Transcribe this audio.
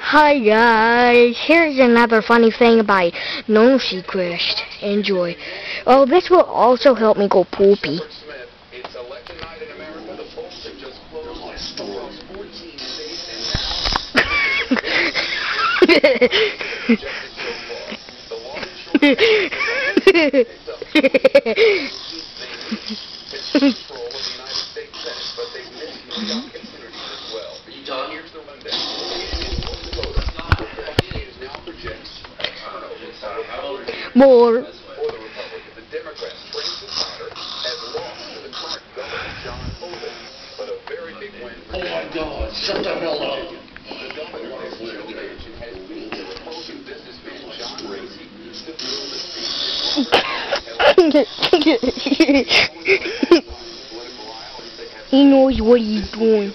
Hi guys, here's another funny thing about No Secret. Enjoy. Oh, this will also help me go poopy. It's election night in America. The polls have just closed across 14 states More. Oh my God! Shut the hell up! He knows what he's doing.